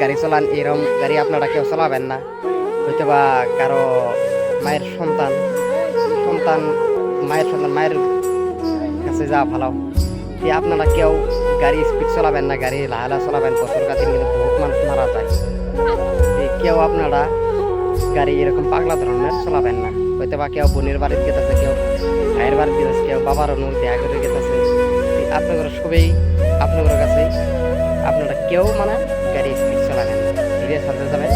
গাড়ি চালান, এরকম গাড়ি আপনারা কেউ চালাবেন না। হয়তো বা কারো মায়ের সন্তান সন্তান মায়ের সন্তান মায়ের কাছে যা ভালো, আপনারা কেউ গাড়ি স্পিড চালাবেন না, গাড়ি লাহালা চালাবেন। বছর কাছে কিন্তু বহুত মানুষ মারা যায়। কেউ আপনারা গাড়ি এরকম পাগলা ধরনের চালাবেন না। হয়তো বা কেউ বোনের বাড়িতে গেতেছে, কেউ ভাইয়ের বাড়িতে গেতেছে, কেউ বাবার অনুর দেখা করে গেতেছে। আপনাদের সবাই আপনাদের কাছে আপনারা কেউ মানে গাড়ি স্পিড চালাবেন, ধীরে চালাতে যাবেন।